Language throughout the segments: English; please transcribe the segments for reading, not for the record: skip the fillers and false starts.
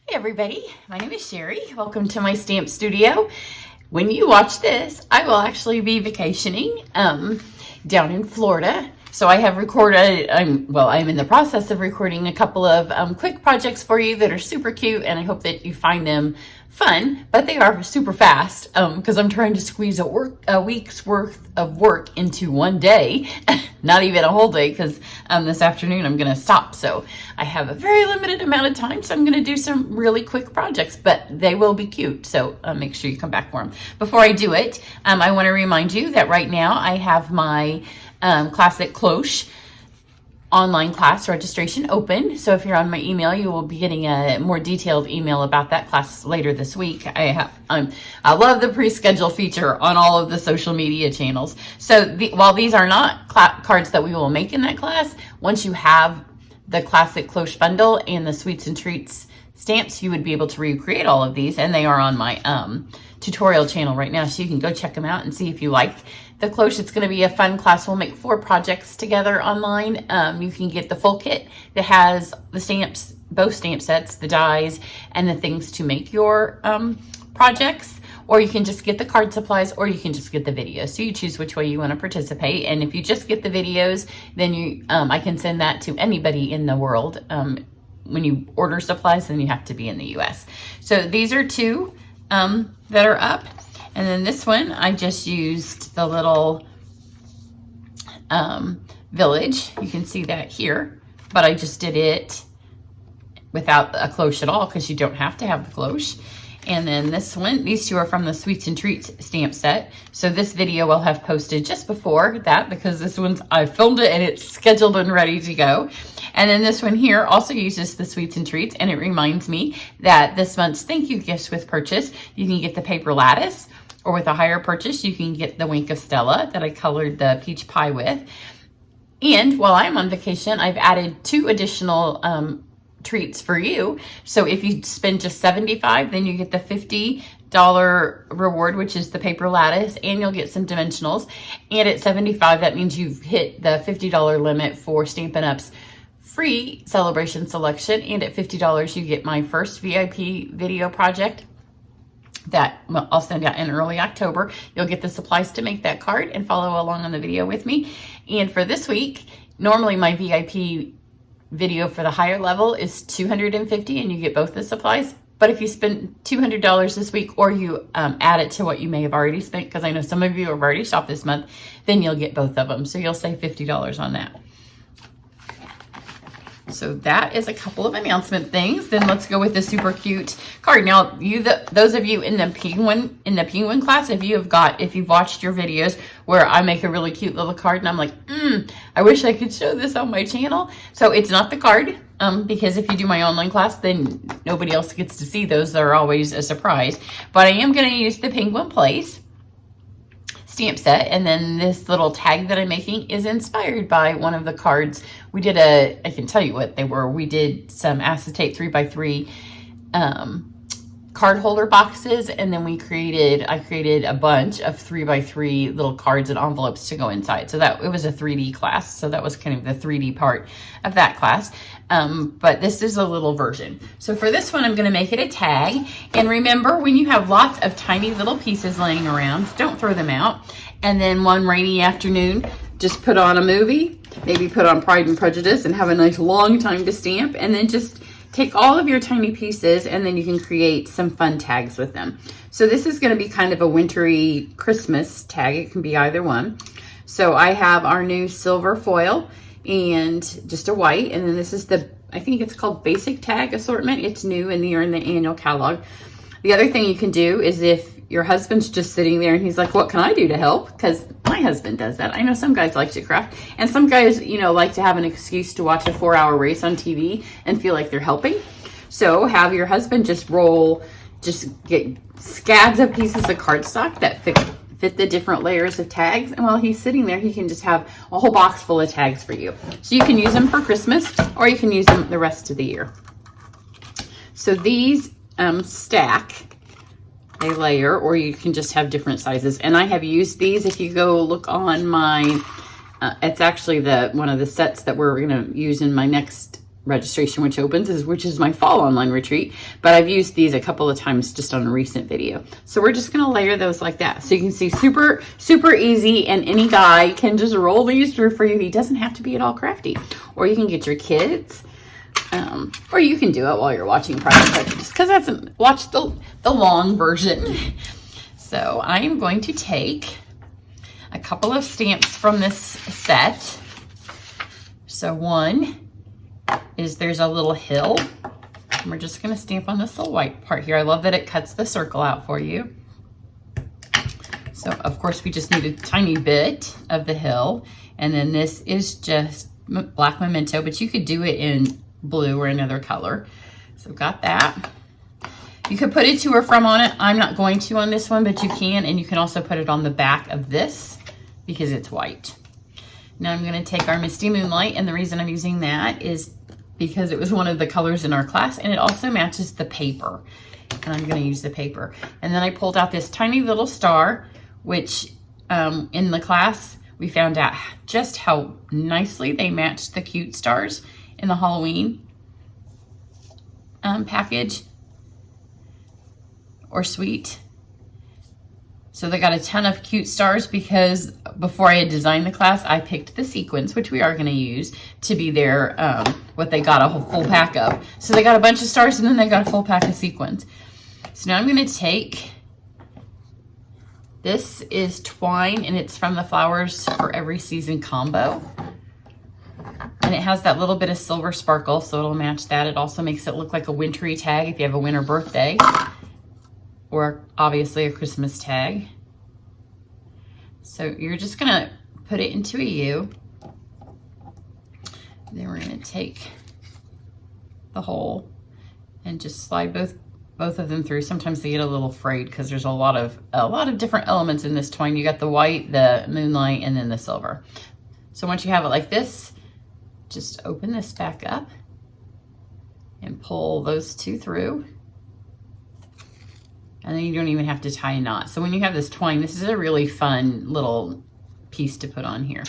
Hey everybody, my name is Cheri. Welcome to my stamp studio. When you watch this, I will actually be vacationing down in Florida. So I have recorded, I'm in the process of recording a couple of quick projects for you that are super cute, and I hope that you find them fun, but they are super fast because I'm trying to squeeze a week's worth of work into one day, not even a whole day, because this afternoon I'm going to stop. So I have a very limited amount of time, so I'm going to do some really quick projects, but they will be cute. So make sure you come back for them. Before I do it, I want to remind you that right now I have my Classic Cloche online class registration open. So if you're on my email, you will be getting a more detailed email about that class later this week. I love the pre-schedule feature on all of the social media channels. So while these are not cards that we will make in that class, once you have the Classic Cloche bundle and the Sweets and Treats stamps, you would be able to recreate all of these, and they are on my tutorial channel right now, so you can go check them out and see if you like the cloche. It's going to be a fun class. We'll make 4 projects together online. You can get the full kit that has the stamps, both stamp sets, the dies, and the things to make your projects, or you can just get the card supplies, or you can just get the videos. So you choose which way you want to participate. And if you just get the videos, then I can send that to anybody in the world. When you order supplies, then you have to be in the US. So these are 2 that are up. And then this one, I just used the little village. You can see that here, but I just did it without a cloche at all, because you don't have to have the cloche. And then this one, these 2 are from the Sweets and Treats stamp set. So this video I'll have posted just before that, because this one's, I filmed it and it's scheduled and ready to go. And then this one here also uses the Sweets and Treats, and it reminds me that this month's thank you gifts with purchase, you can get the paper lattice, or with a higher purchase, you can get the Wink of Stella that I colored the peach pie with. And while I'm on vacation, I've added 2 additional treats for you. So if you spend just $75, then you get the $50 reward, which is the paper lattice, and you'll get some dimensionals. And at $75, that means you've hit the $50 limit for Stampin' Up's free celebration selection. And at $50, you get my first VIP video project that I'll send out in early October. You'll get the supplies to make that card and follow along on the video with me. And for this week, normally my VIP video for the higher level is $250, and you get both the supplies. But if you spend $200 this week, or you add it to what you may have already spent, because I know some of you have already shopped this month, then you'll get both of them. So you'll save $50 on that. So that is a couple of announcement things. Then let's go with the super cute card. Now, those of you in the penguin class, if you've watched your videos where I make a really cute little card, and I'm like, I wish I could show this on my channel. So it's not the card, because if you do my online class, then nobody else gets to see those. They're always a surprise. But I am going to use the Penguin Place stamp set, and then this little tag that I'm making is inspired by one of the cards. We did I can tell you what they were. We did some acetate 3x3 card holder boxes, and then I created a bunch of 3x3 little cards and envelopes to go inside. So that it was a 3D class. So that was kind of the 3D part of that class. But this is a little version. So for this one, I'm going to make it a tag. And remember, when you have lots of tiny little pieces laying around, don't throw them out. And then one rainy afternoon, just put on a movie, maybe put on Pride and Prejudice, and have a nice long time to stamp. And then just take all of your tiny pieces, and then you can create some fun tags with them. So this is going to be kind of a wintry Christmas tag. It can be either one. So I have our new silver foil and just a white, and then this is I think it's called Basic Tag Assortment. It's new, and you're in the annual catalog. The other thing you can do is, if your husband's just sitting there and he's like, what can I do to help? Because my husband does that. I know some guys like to craft, and some guys, like to have an excuse to watch a 4-hour race on TV and feel like they're helping. So have your husband just get scads of pieces of cardstock that fit the different layers of tags, and while he's sitting there, he can just have a whole box full of tags for you. So you can use them for Christmas, or you can use them the rest of the year. So these stack a layer, or you can just have different sizes. And I have used these. If you go look on my, it's actually one of the sets that we're going to use in my next registration, which opens, which is my fall online retreat. But I've used these a couple of times just on a recent video. So we're just gonna layer those like that. So you can see super, super easy, and any guy can just roll these through for you. He doesn't have to be at all crafty. Or you can get your kids, or you can do it while you're watching Pride and Prejudice, because watch the long version. So I am going to take a couple of stamps from this set. So one is, there's a little hill. And we're just gonna stamp on this little white part here. I love that it cuts the circle out for you. So of course we just need a tiny bit of the hill. And then this is just black memento, but you could do it in blue or another color. So got that. You could put a to or from on it. I'm not going to on this one, but you can, and you can also put it on the back of this because it's white. Now I'm gonna take our Misty Moonlight, and the reason I'm using that is because it was one of the colors in our class, and it also matches the paper. And I'm gonna use the paper. And then I pulled out this tiny little star, which in the class, we found out just how nicely they matched the cute stars in the Halloween package or suite. So they got a ton of cute stars because before I had designed the class, I picked the sequins, which we are going to use to be their, what they got a whole full pack of. So they got a bunch of stars, and then they got a full pack of sequins. So now I'm going to take, this is twine, and it's from the Flowers for Every Season combo. And it has that little bit of silver sparkle, so it'll match that. It also makes it look like a wintry tag if you have a winter birthday, or obviously a Christmas tag. So you're just gonna put it into a U. Then we're gonna take the hole and just slide both of them through. Sometimes they get a little frayed because there's a lot of different elements in this twine. You got the white, the moonlight, and then the silver. So once you have it like this, just open this back up and pull those two through. And then you don't even have to tie a knot. So when you have this twine, this is a really fun little piece to put on here.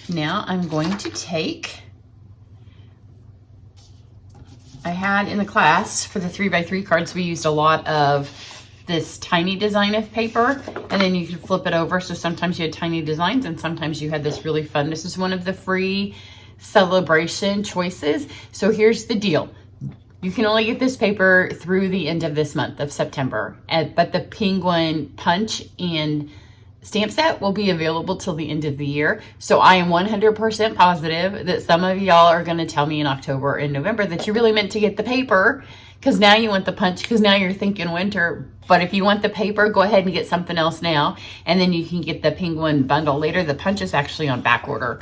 Now I'm going to take, I had in the class for the 3x3 cards, we used a lot of this tiny design of paper, and then you could flip it over. So sometimes you had tiny designs and sometimes you had this really fun. This is one of the free celebration choices. So here's the deal. You can only get this paper through the end of this month of September, but the Penguin punch and stamp set will be available till the end of the year. So I am 100% positive that some of y'all are gonna tell me in October and November that you really meant to get the paper, because now you want the punch, because now you're thinking winter. But if you want the paper, go ahead and get something else now, and then you can get the Penguin bundle later. The punch is actually on back order.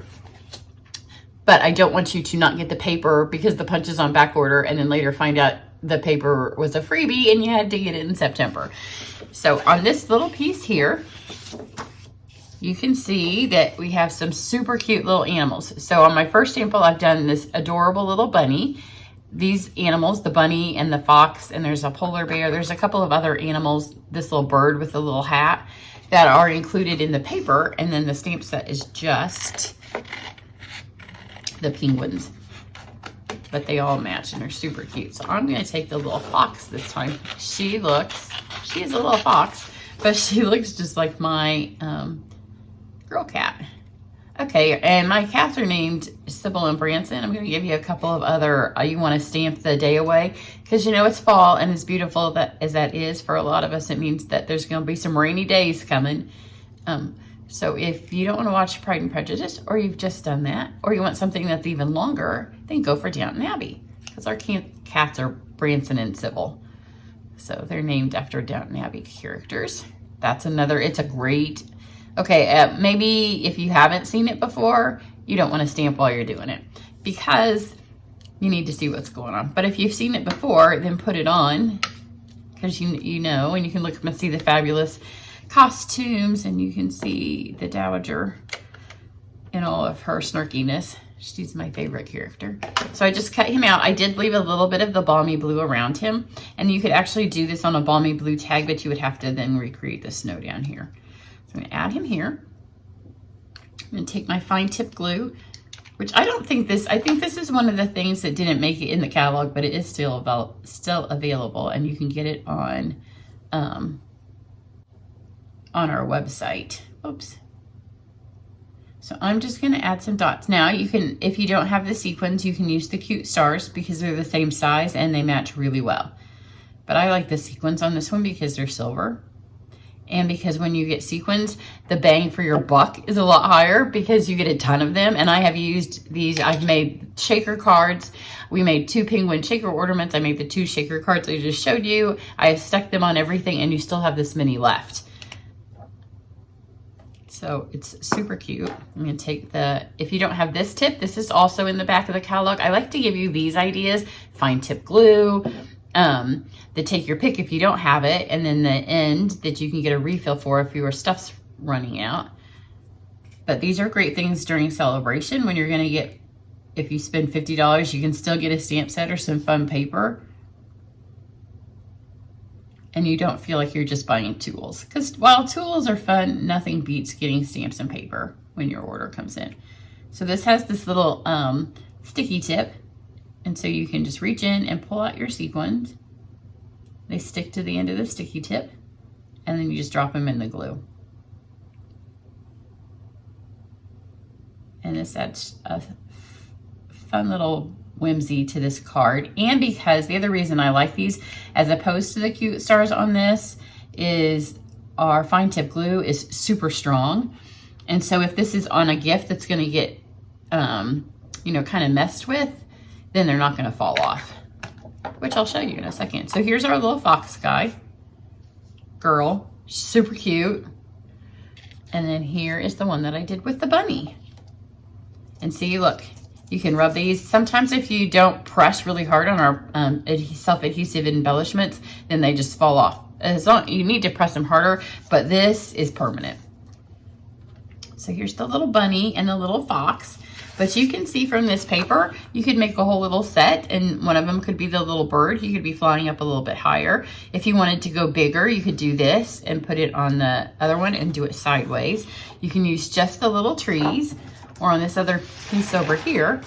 But I don't want you to not get the paper because the punch is on back order and then later find out the paper was a freebie and you had to get it in September. So on this little piece here, you can see that we have some super cute little animals. So on my first sample, I've done this adorable little bunny. These animals, the bunny and the fox, and there's a polar bear. There's a couple of other animals, this little bird with a little hat, that are included in the paper. And then the stamp set is just the penguins, but they all match and they're super cute. So I'm gonna take the little fox this time. She is a little fox, but she looks just like my girl cat. Okay, and my cats are named Sybil and Branson. I'm gonna give you a couple of other, you wanna stamp the day away, because you know it's fall, and as beautiful as that is for a lot of us, it means that there's gonna be some rainy days coming. So if you don't want to watch Pride and Prejudice, or you've just done that, or you want something that's even longer, then go for Downton Abbey, because our cats are Branson and Sybil. So they're named after Downton Abbey characters. That's another, it's a great, okay, maybe if you haven't seen it before, you don't want to stamp while you're doing it, because you need to see what's going on. But if you've seen it before, then put it on, because you know, and you can look and see the fabulous costumes, and you can see the Dowager in all of her snarkiness. She's my favorite character. So I just cut him out. I did leave a little bit of the balmy blue around him, and you could actually do this on a balmy blue tag, but you would have to then recreate the snow down here. So I'm gonna add him here. I'm gonna take my fine tip glue which I don't think this, I think this is one of the things that didn't make it in the catalog, but it is still available, and you can get it on our website. Oops. So I'm just going to add some dots. Now you can, if you don't have the sequins, you can use the cute stars because they're the same size and they match really well. But I like the sequins on this one because they're silver. And because when you get sequins, the bang for your buck is a lot higher because you get a ton of them. And I have used these, I've made shaker cards. We made 2 penguin shaker ornaments. I made the 2 shaker cards I just showed you. I have stuck them on everything and you still have this many left. So it's super cute. I'm gonna take the, if you don't have this tip, this is also in the back of the catalog. I like to give you these ideas, fine tip glue, the take your pick if you don't have it, and then the end that you can get a refill for if your stuff's running out. But these are great things during celebration when you're gonna get, if you spend $50, you can still get a stamp set or some fun paper. And you don't feel like you're just buying tools. Because while tools are fun, nothing beats getting stamps and paper when your order comes in. So this has this little sticky tip. And so you can just reach in and pull out your sequins. They stick to the end of the sticky tip. And then you just drop them in the glue. And this adds a fun little whimsy to this card. And because the other reason I like these as opposed to the cute stars on this is our fine tip glue is super strong. And so if this is on a gift that's going to get, you know, kind of messed with, then they're not going to fall off, which I'll show you in a second. So here's our little fox guy, girl, super cute. And then here is the one that I did with the bunny. And see, look, you can rub these. Sometimes if you don't press really hard on our self-adhesive embellishments, then they just fall off. As long, you need to press them harder, but this is permanent. So here's the little bunny and the little fox. But you can see from this paper, you could make a whole little set, and one of them could be the little bird. You could be flying up a little bit higher. If you wanted to go bigger, you could do this and put it on the other one and do it sideways. You can use just the little trees, or on this other piece over here,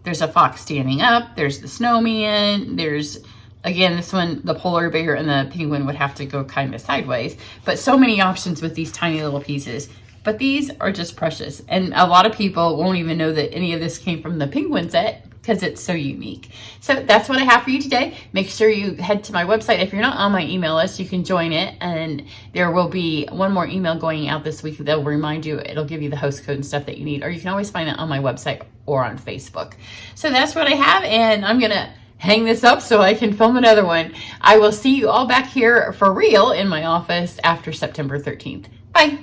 there's a fox standing up, there's the snowman, there's, again, this one, the polar bear and the penguin would have to go kind of sideways, but so many options with these tiny little pieces. But these are just precious. And a lot of people won't even know that any of this came from the penguin set because it's so unique. So that's what I have for you today. Make sure you head to my website. If you're not on my email list, you can join it. And there will be one more email going out this week that will remind you. It'll give you the host code and stuff that you need. Or you can always find it on my website or on Facebook. So that's what I have. And I'm going to hang this up so I can film another one. I will see you all back here for real in my office after September 13th. Bye.